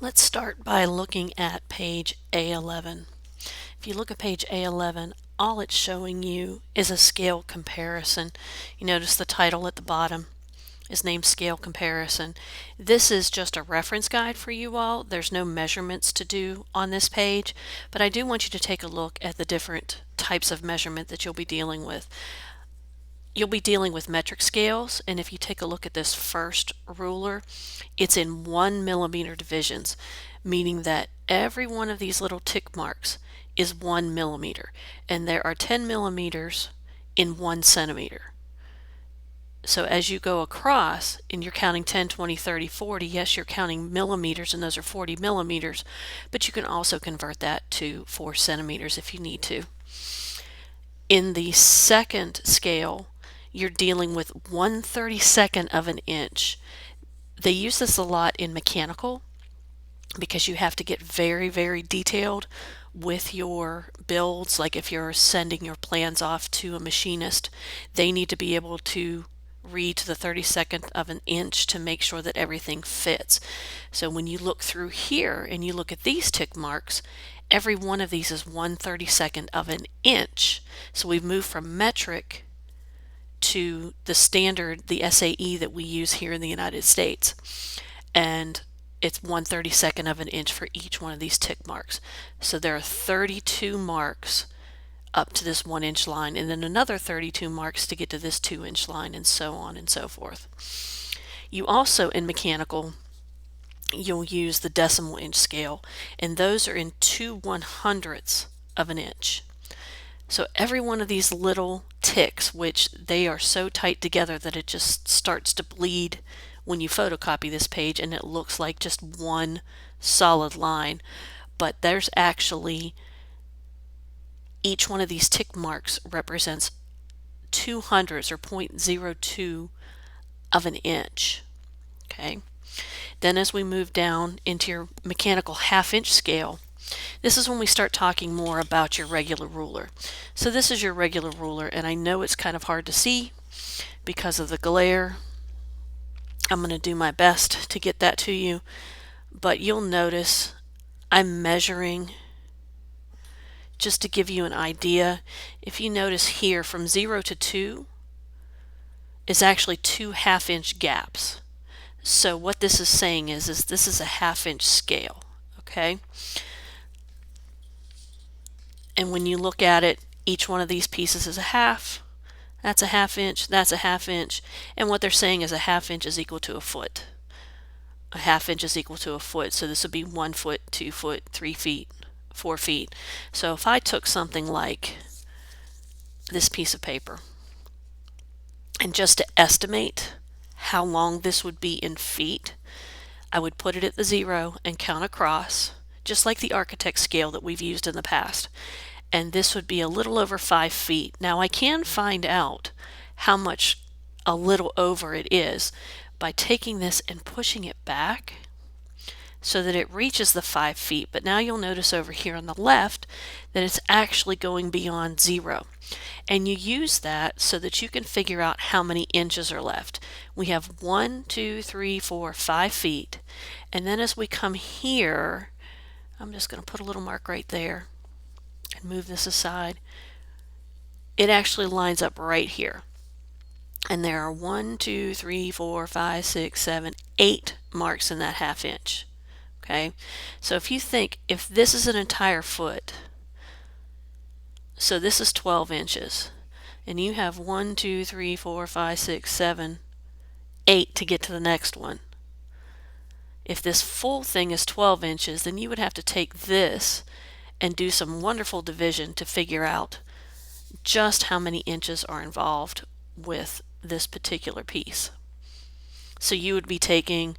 Let's start by looking at page A11. If you look at page A11, all it's showing you is a scale comparison. You notice the title at the bottom is named Scale Comparison. This is just a reference guide for you all. There's no measurements to do on this page, but I do want you to take a look at the different types of measurement that you'll be dealing with. You'll be dealing with metric scales, and if you take a look at this first ruler, it's in 1 millimeter divisions, meaning that every one of these little tick marks is 1 millimeter, and there are 10 millimeters in 1 centimeter. So as you go across and you're counting 10, 20, 30, 40, yes, you're counting millimeters and those are 40 millimeters, but you can also convert that to 4 centimeters if you need to. In the second scale, you're dealing with 1/32 of an inch. They use this a lot in mechanical because you have to get very, very detailed with your builds. Like if you're sending your plans off to a machinist, they need to be able to read to the 32nd of an inch to make sure that everything fits. So when you look through here and you look at these tick marks, every one of these is 1/32 of an inch. So we've moved from metric to the standard, the SAE that we use here in the United States. And it's 1/32 of an inch for each one of these tick marks. So there are 32 marks up to this 1 inch line, and then another 32 marks to get to this 2 inch line, and so on and so forth. You also, in mechanical, you'll use the decimal inch scale, and those are in 2/100ths of an inch. So every one of these little ticks, which they are so tight together that it just starts to bleed when you photocopy this page and it looks like just one solid line, but there's actually, each one of these tick marks represents 200ths or 0.02 of an inch. Okay. Then as we move down into your mechanical half-inch scale, this is when we start talking more about your regular ruler. So this is your regular ruler, and I know it's kind of hard to see because of the glare. I'm going to do my best to get that to you, but you'll notice I'm measuring just to give you an idea. If you notice here, from 0 to 2 is actually 2 half-inch gaps. So what this is saying is this is a half-inch scale, okay? And when you look at it, each one of these pieces is a half. That's a half-inch, that's a half-inch, and what they're saying is a half-inch is equal to a foot. A half-inch is equal to a foot, so this would be 1 foot, 2 foot, 3 feet, 4 feet. So if I took something like this piece of paper, and just to estimate how long this would be in feet, I would put it at the 0 and count across, just like the architect scale that we've used in the past. And this would be a little over 5 feet. Now I can find out how much a little over it is by taking this and pushing it back so that it reaches the 5 feet. But now you'll notice over here on the left that it's actually going beyond 0. And you use that so that you can figure out how many inches are left. We have 1, 2, 3, 4, 5 feet. And then as we come here, I'm just going to put a little mark right there and move this aside. It actually lines up right here. And there are 1, 2, 3, 4, 5, 6, 7, 8 marks in that half-inch. Okay, so if you think, if this is an entire foot, so this is 12 inches, and you have 1, 2, 3, 4, 5, 6, 7, 8 to get to the next one. If this full thing is 12 inches, then you would have to take this and do some wonderful division to figure out just how many inches are involved with this particular piece. So you would be taking